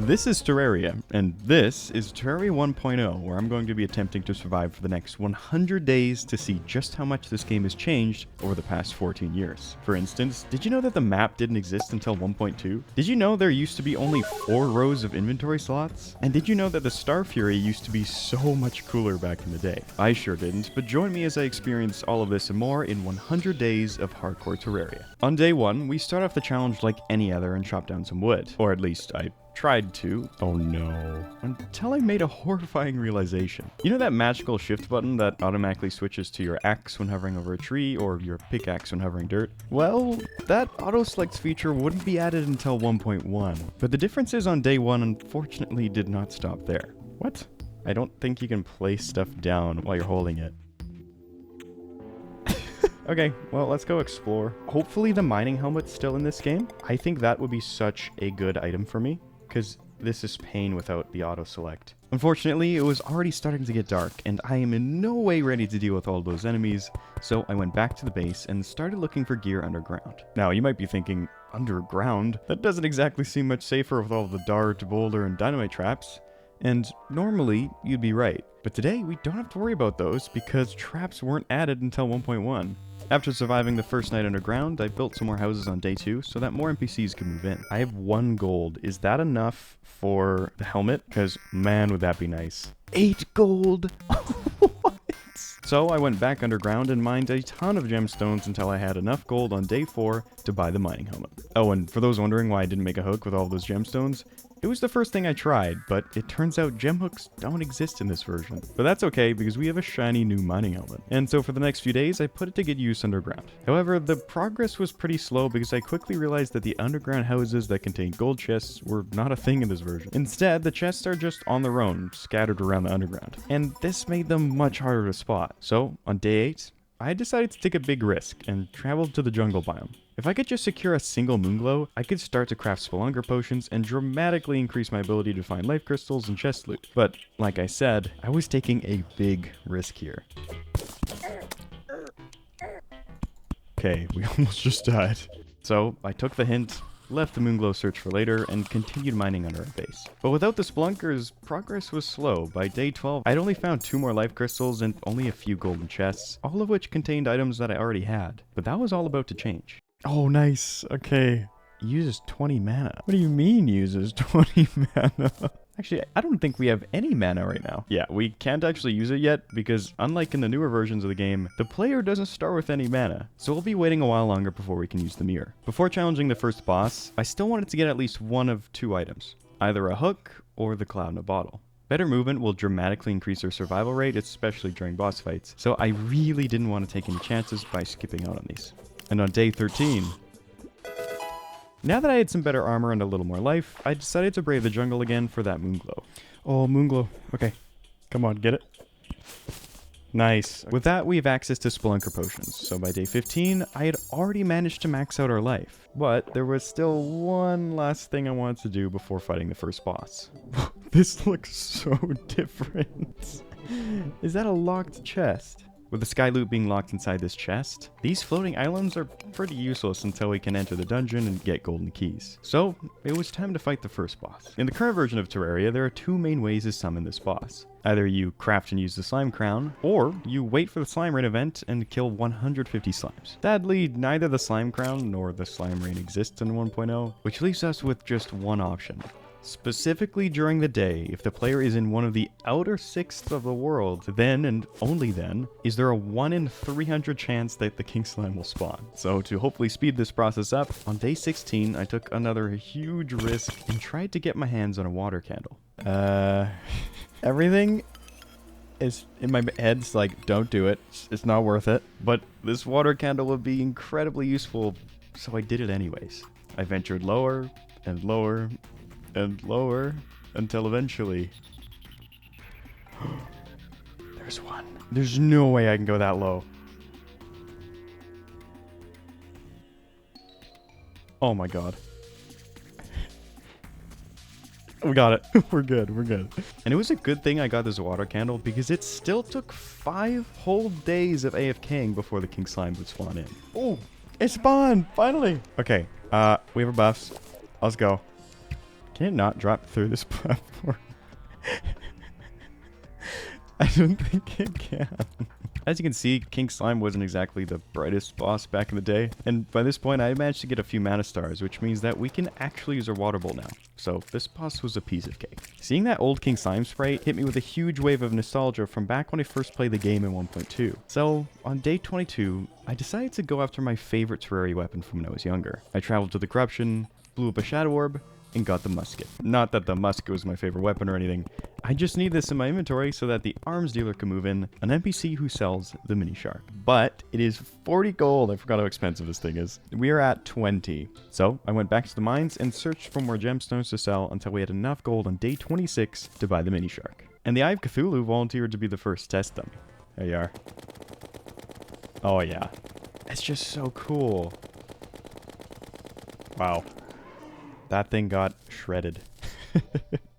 This is Terraria, and this is Terraria 1.0, where I'm going to be attempting to survive for the next 100 days to see just how much this game has changed over the past 14 years. For instance, did you know that the map didn't exist until 1.2? Did you know there used to be only 4 rows of inventory slots? And did you know that the Star Fury used to be so much cooler back in the day? I sure didn't, but join me as I experience all of this and more in 100 days of Hardcore Terraria. On day 1, we start off the challenge like any other and chop down some wood. Or at least I tried to. Oh no. Until I made a horrifying realization. You know that magical shift button that automatically switches to your axe when hovering over a tree or your pickaxe when hovering dirt? Well, that auto select feature wouldn't be added until 1.1. But the differences on day 1 unfortunately did not stop there. What? I don't think you can place stuff down while you're holding it. Okay, well, let's go explore. Hopefully the mining helmet's still in this game. I think that would be such a good item for me, because this is pain without the auto-select. Unfortunately, it was already starting to get dark, and I am in no way ready to deal with all those enemies, so I went back to the base and started looking for gear underground. Now, you might be thinking, underground? That doesn't exactly seem much safer with all the dart, boulder, and dynamite traps. And normally, you'd be right. But today, we don't have to worry about those because traps weren't added until 1.1. After surviving the first night underground, I built some more houses on day 2 so that more NPCs could move in. I have 1 gold. Is that enough for the helmet? Because, man, would that be nice. 8 gold! What? So I went back underground and mined a ton of gemstones until I had enough gold on day 4 to buy the mining helmet. Oh, and for those wondering why I didn't make a hook with all those gemstones, it was the first thing I tried, but it turns out gem hooks don't exist in this version. But that's okay, because we have a shiny new mining helmet. And so for the next few days, I put it to good use underground. However, the progress was pretty slow because I quickly realized that the underground houses that contain gold chests were not a thing in this version. Instead, the chests are just on their own, scattered around the underground. And this made them much harder to spot. So, on day 8, I decided to take a big risk and travel to the jungle biome. If I could just secure a single moonglow, I could start to craft spelunker potions and dramatically increase my ability to find life crystals and chest loot. But, like I said, I was taking a big risk here. Okay, we almost just died. So, I took the hint, left the moonglow search for later, and continued mining under our base. But without the spelunkers, progress was slow. By day 12, I'd only found 2 more life crystals and only a few golden chests, all of which contained items that I already had. But that was all about to change. Oh, nice. Okay. Uses 20 mana. What do you mean uses 20 mana? Actually, I don't think we have any mana right now. Yeah, we can't actually use it yet because unlike in the newer versions of the game, the player doesn't start with any mana. So we'll be waiting a while longer before we can use the mirror. Before challenging the first boss, I still wanted to get at least one of 2 items. Either a hook or the cloud in a bottle. Better movement will dramatically increase our survival rate, especially during boss fights. So I really didn't want to take any chances by skipping out on these. And on day 13, now that I had some better armor and a little more life, I decided to brave the jungle again for that moonglow. Oh, moonglow. Okay. Come on, get it. Nice. With that, we have access to spelunker potions. So by day 15, I had already managed to max out our life. But there was still one last thing I wanted to do before fighting the first boss. This looks so different. Is that a locked chest? With the sky loot being locked inside this chest, these floating islands are pretty useless until we can enter the dungeon and get golden keys. So, it was time to fight the first boss. In the current version of Terraria, there are 2 main ways to summon this boss. Either you craft and use the slime crown, or you wait for the slime rain event and kill 150 slimes. Sadly, neither the slime crown nor the slime rain exists in 1.0, which leaves us with just one option. Specifically during the day, if the player is in one of the outer 6th of the world, then and only then is there a 1 in 300 chance that the king slime will spawn. So to hopefully speed this process up, on day 16 I took another huge risk and tried to get my hands on a water candle. Everything is in my head's like, don't do it, it's not worth it. But this water candle would be incredibly useful, so I did it anyways. I ventured lower and lower and lower until eventually there's one. There's no way I can go that low. Oh my god. We got it. We're good. We're good. And it was a good thing I got this water candle because it still took 5 whole days of AFKing before the king slime would spawn in. Oh, it spawned finally. Okay. We have our buffs. Let's go. Can it not drop through this platform? I don't think it can. As you can see, King Slime wasn't exactly the brightest boss back in the day, and by this point I managed to get a few mana stars, which means that we can actually use our water bolt now. So this boss was a piece of cake. Seeing that old King Slime sprite hit me with a huge wave of nostalgia from back when I first played the game in 1.2. So on day 22, I decided to go after my favorite Terraria weapon from when I was younger. I traveled to the Corruption, blew up a Shadow Orb, and got the musket. Not that the musket was my favorite weapon or anything. I just need this in my inventory so that the arms dealer can move in, an NPC who sells the mini shark. But it is 40 gold. I forgot how expensive this thing is. We are at 20. So I went back to the mines and searched for more gemstones to sell until we had enough gold on day 26 to buy the mini shark. And the Eye of Cthulhu volunteered to be the first test dummy. There you are. Oh yeah. It's just so cool. Wow. That thing got shredded.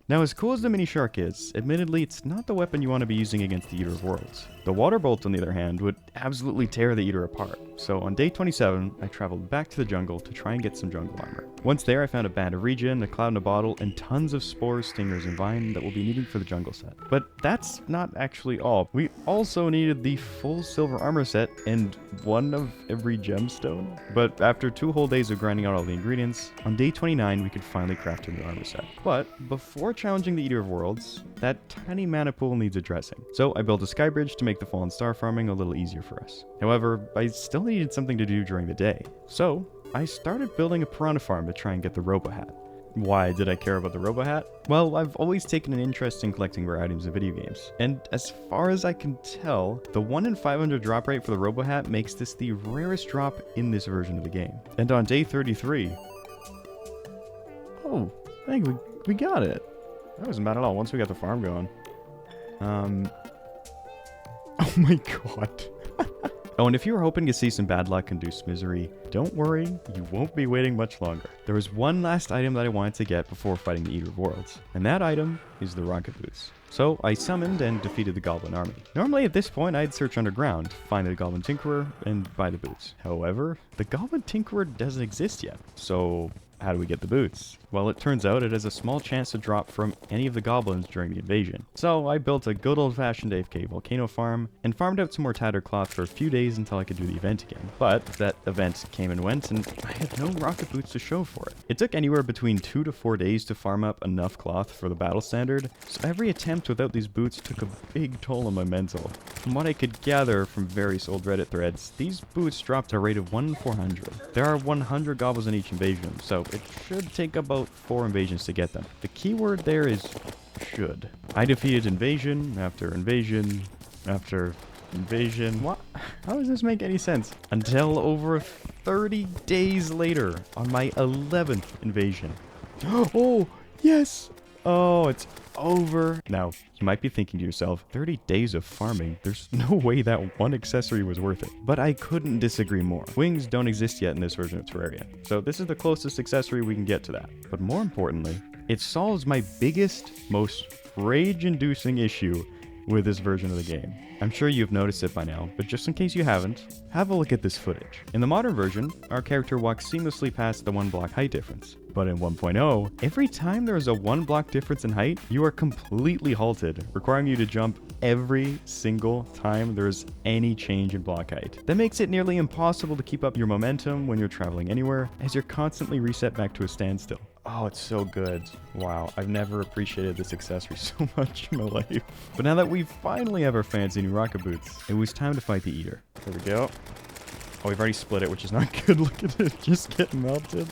Now, as cool as the mini shark is, admittedly, it's not the weapon you want to be using against the Eater of Worlds. The water bolt, on the other hand, would absolutely tear the Eater apart. So on day 27, I traveled back to the jungle to try and get some jungle armor. Once there, I found a band of regen, a cloud in a bottle, and tons of spores, stingers, and vine that we'll be needing for the jungle set. But that's not actually all. We also needed the full silver armor set and one of every gemstone. But after 2 whole days of grinding out all the ingredients, on day 29, we could finally craft a new armor set. But before challenging the Eater of Worlds, that tiny mana pool needs addressing. So I built a sky bridge to make the fallen star farming a little easier for us. However, I still needed something to do during the day. So I started building a piranha farm to try and get the Robo Hat. Why did I care about the Robo Hat? Well, I've always taken an interest in collecting rare items in video games, and as far as I can tell, the 1 in 500 drop rate for the Robo Hat makes this the rarest drop in this version of the game. And on day 33... Oh, I think we got it. That wasn't bad at all once we got the farm going. Oh my god. Oh, and if you were hoping to see some bad luck-induced misery, don't worry, you won't be waiting much longer. There was one last item that I wanted to get before fighting the Eater of Worlds, and that item is the rocket boots. So I summoned and defeated the Goblin army. Normally at this point I'd search underground, find the Goblin Tinkerer, and buy the boots. However, the Goblin Tinkerer doesn't exist yet, so how do we get the boots? Well, it turns out it has a small chance to drop from any of the goblins during the invasion. So I built a good old-fashioned AFK volcano farm and farmed out some more tattered cloth for a few days until I could do the event again. But that event came and went and I had no rocket boots to show for it. It took anywhere between 2 to 4 days to farm up enough cloth for the battle standard, so every attempt without these boots took a big toll on my mental. From what I could gather from various old Reddit threads, these boots dropped at a rate of 1 in 400. There are 100 goblins in each invasion, so it should take about 4 invasions to get them. The keyword there is should. I defeated invasion after invasion after invasion. What? How does this make any sense? Until over 30 days later on my 11th invasion. Oh, yes! Oh, it's over. Now, you might be thinking to yourself, 30 days of farming, there's no way that one accessory was worth it. But I couldn't disagree more. Wings don't exist yet in this version of Terraria, so this is the closest accessory we can get to that. But more importantly, it solves my biggest, most rage-inducing issue with this version of the game. I'm sure you've noticed it by now, but just in case you haven't, have a look at this footage. In the modern version, our character walks seamlessly past the 1 block height difference. But in 1.0, every time there is a 1 block difference in height, you are completely halted, requiring you to jump every single time there's any change in block height. That makes it nearly impossible to keep up your momentum when you're traveling anywhere, as you're constantly reset back to a standstill. Oh, it's so good. Wow, I've never appreciated this accessory so much in my life. But now that we finally have our fancy new rocket boots, it was time to fight the Eater. There we go. Oh, we've already split it, which is not good. Look at it just get melted.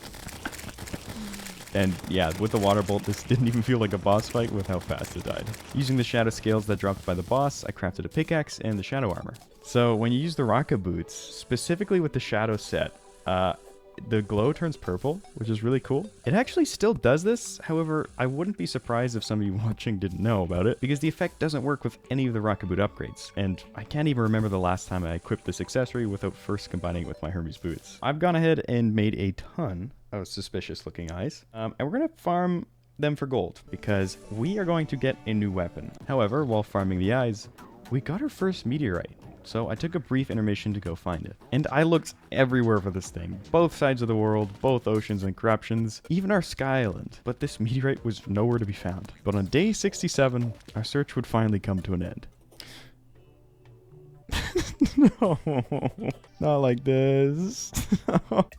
And yeah, with the water bolt, this didn't even feel like a boss fight with how fast it died. Using the shadow scales that dropped by the boss, I crafted a pickaxe and the shadow armor. So when you use the rocket boots, specifically with the shadow set, the glow turns purple, which is really cool. It actually still does this, however, I wouldn't be surprised if some of you watching didn't know about it, because the effect doesn't work with any of the rocket boot upgrades, and I can't even remember the last time I equipped this accessory without first combining it with my Hermes boots. I've gone ahead and made a ton of suspicious looking eyes, and we're gonna farm them for gold, because we are going to get a new weapon. However, while farming the eyes, we got our first meteorite. so I took a brief intermission to go find it. And I looked everywhere for this thing. Both sides of the world, both oceans and corruptions, even our sky island. But this meteorite was nowhere to be found. But on day 67, our search would finally come to an end. No, not like this.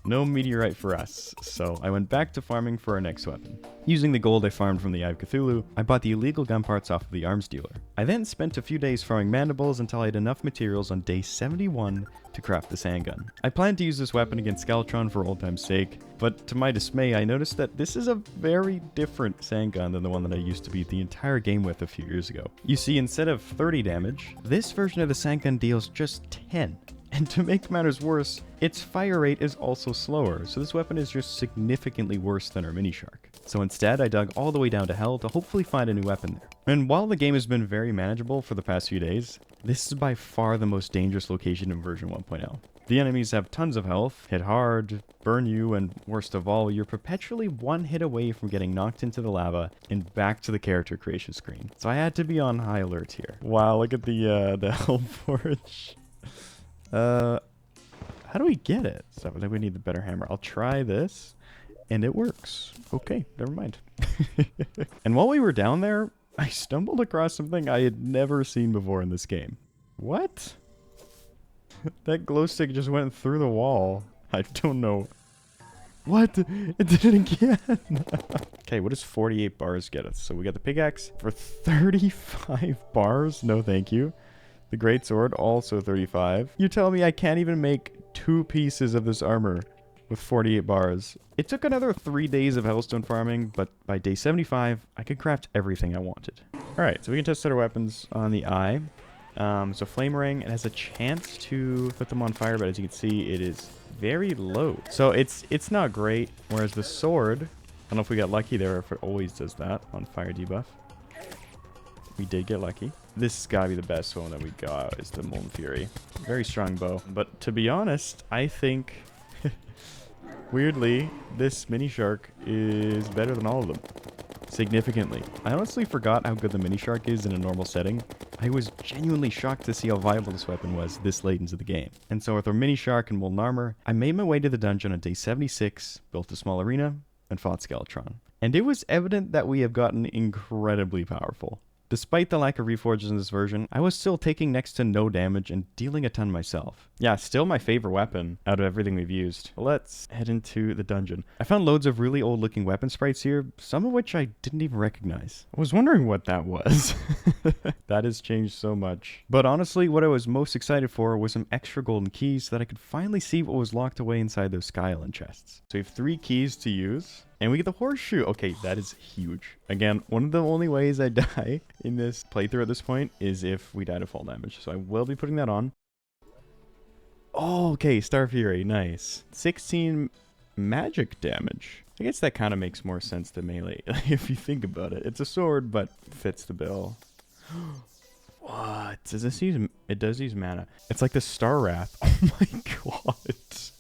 No meteorite for us, so I went back to farming for our next weapon. Using the gold I farmed from the Eye of Cthulhu, I bought the illegal gun parts off of the arms dealer. I then spent a few days farming mandibles until I had enough materials on day 71 to craft the sandgun. I planned to use this weapon against Skeletron for old time's sake, but to my dismay, I noticed that this is a very different sandgun than the one that I used to beat the entire game with a few years ago. You see, instead of 30 damage, this version of the sandgun deals just 10. And to make matters worse, its fire rate is also slower, so this weapon is just significantly worse than our mini shark. So instead, I dug all the way down to hell to hopefully find a new weapon there. And while the game has been very manageable for the past few days, this is by far the most dangerous location in version 1.0. The enemies have tons of health, hit hard, burn you, and worst of all, you're perpetually one hit away from getting knocked into the lava and back to the character creation screen. So I had to be on high alert here. Wow, look at the hell forge. How do we get it? So I think we need the better hammer. I'll try this, and it works. Okay, never mind. And while we were down there, I stumbled across something I had never seen before in this game. What? That glow stick just went through the wall. I don't know. What? It did it again. Okay, what does 48 bars get us? So we got the pickaxe for 35 bars. No, thank you. The great sword, also 35. You tell me I can't even make 2 pieces of this armor with 48 bars. It took another 3 days of hellstone farming, but by day 75, I could craft everything I wanted. Alright, so we can test our weapons on the eye. So flame ring, it has a chance to put them on fire, but as you can see, it is very low. So it's not great, whereas the sword, I don't know if we got lucky there, if it always does that on fire debuff. We did get lucky. This has got to be the best one that we got, is the Molten Fury. Very strong bow. But to be honest, I think, weirdly, this mini shark is better than all of them. Significantly. I honestly forgot how good the mini shark is in a normal setting. I was genuinely shocked to see how viable this weapon was this late into the game. And so with our mini shark and molten armor, I made my way to the dungeon on day 76, built a small arena, and fought Skeletron. And it was evident that we have gotten incredibly powerful. Despite the lack of reforges in this version, I was still taking next to no damage and dealing a ton myself. Yeah, still my favorite weapon out of everything we've used. Let's head into the dungeon. I found loads of really old looking weapon sprites here, some of which I didn't even recognize. I was wondering what that was. That has changed so much. But honestly, what I was most excited for was some extra golden keys so that I could finally see what was locked away inside those Sky Island chests. So we have 3 keys to use. And we get the horseshoe. Okay, that is huge. Again, one of the only ways I die in this playthrough at this point is if we die to fall damage. So I will be putting that on. Oh, okay, Star Fury, nice. 16 magic damage. I guess that kind of makes more sense to melee if you think about it. It's a sword, but fits the bill. What? Does this use... It does use mana. It's like the Star Wrath. Oh my god.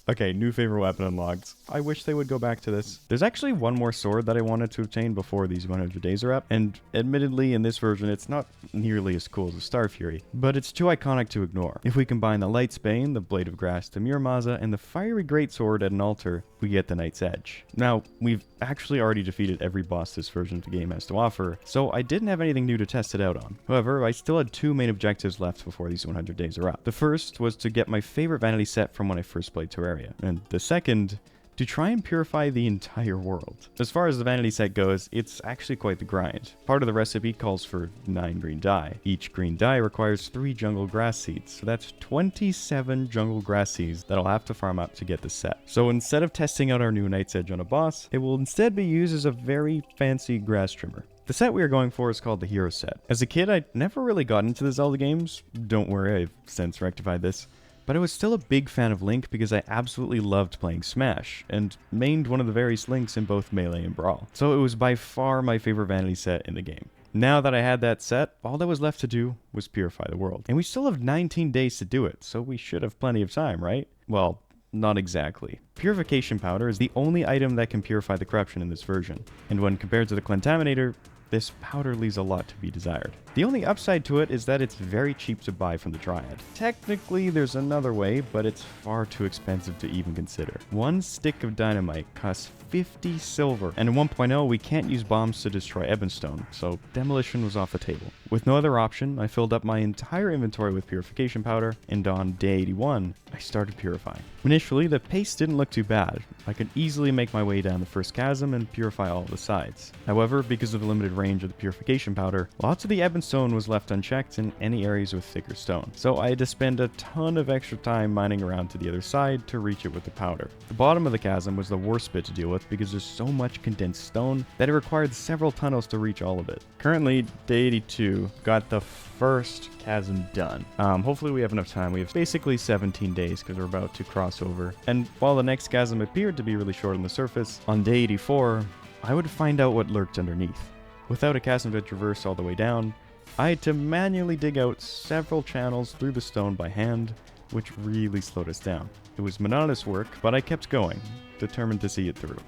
Okay, new favorite weapon unlocked. I wish they would go back to this. There's actually one more sword that I wanted to obtain before these 100 days are up, and admittedly in this version it's not nearly as cool as the Star Fury, but it's too iconic to ignore. If we combine the Light's Bane, the Blade of Grass, the Muramasa, and the Fiery Greatsword at an altar, we get the Knight's Edge. Now, we've actually already defeated every boss this version of the game has to offer, so I didn't have anything new to test it out on. However, I still had 2 main objectives left before these 100 days are up. The first was to get my favorite vanity set from when I first played Terraria. And the second, to try and purify the entire world. As far as the vanity set goes, it's actually quite the grind. Part of the recipe calls for 9 green dye. Each green dye requires 3 jungle grass seeds, so that's 27 jungle grass seeds that I'll have to farm up to get the set. So instead of testing out our new Knight's Edge on a boss, it will instead be used as a very fancy grass trimmer. The set we are going for is called the Hero Set. As a kid, I never really got into the Zelda games. Don't worry, I've since rectified this. But I was still a big fan of Link because I absolutely loved playing Smash, and mained one of the various Links in both Melee and Brawl. So it was by far my favorite vanity set in the game. Now that I had that set, all that was left to do was purify the world. And we still have 19 days to do it, so we should have plenty of time, right? Well, not exactly. Purification powder is the only item that can purify the corruption in this version, and when compared to the Clentaminator, this powder leaves a lot to be desired. The only upside to it is that it's very cheap to buy from the Dryad. Technically, there's another way, but it's far too expensive to even consider. One stick of dynamite costs 50 silver, and in 1.0 we can't use bombs to destroy Ebonstone, so demolition was off the table. With no other option, I filled up my entire inventory with purification powder, and on day 81, I started purifying. Initially, the pace didn't look too bad. I could easily make my way down the first chasm and purify all the sides. However, because of the limited range of the purification powder, lots of the Ebonstone was left unchecked in any areas with thicker stone, so I had to spend a ton of extra time mining around to the other side to reach it with the powder. The bottom of the chasm was the worst bit to deal with because there's so much condensed stone that it required several tunnels to reach all of it. Currently, day 82, got the first chasm done. Hopefully we have enough time. We have basically 17 days because we're about to cross over. And while the next chasm appeared to be really short on the surface, on day 84, I would find out what lurked underneath. Without a chasm to traverse all the way down, I had to manually dig out several channels through the stone by hand, which really slowed us down. It was monotonous work, but I kept going, determined to see it through.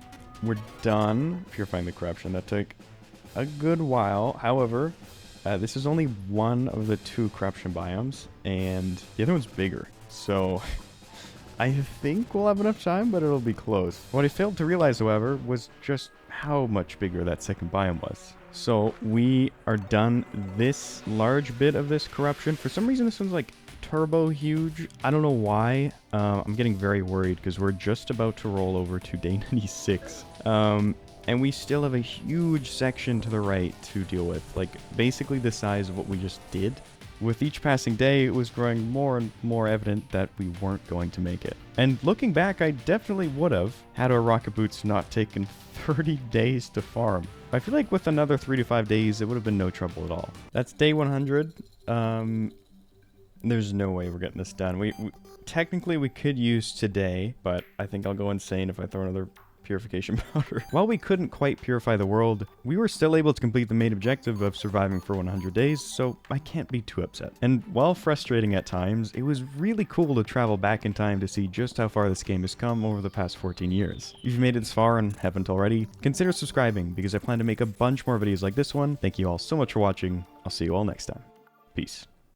We're done purifying the corruption. That took a good while. However, this is only one of the 2 corruption biomes, and the other one's bigger. So I think we'll have enough time, but it'll be close. What I failed to realize, however, was just how much bigger that second biome was. So we are done this large bit of this corruption. For some reason, this one's like turbo huge. I don't know why. I'm getting very worried because we're just about to roll over to day 96. And we still have a huge section to the right to deal with, like basically the size of what we just did. With each passing day, it was growing more and more evident that we weren't going to make it. And looking back, I definitely would have had our rocket boots not taken 30 days to farm. I feel like with another 3 to 5 days, it would have been no trouble at all. That's day 100. There's no way we're getting this done. Technically we could use today, but I think I'll go insane if I throw another purification powder. While we couldn't quite purify the world, we were still able to complete the main objective of surviving for 100 days, so I can't be too upset. And while frustrating at times, it was really cool to travel back in time to see just how far this game has come over the past 14 years. If you've made it this far and haven't already, consider subscribing because I plan to make a bunch more videos like this one. Thank you all so much for watching. I'll see you all next time. Peace.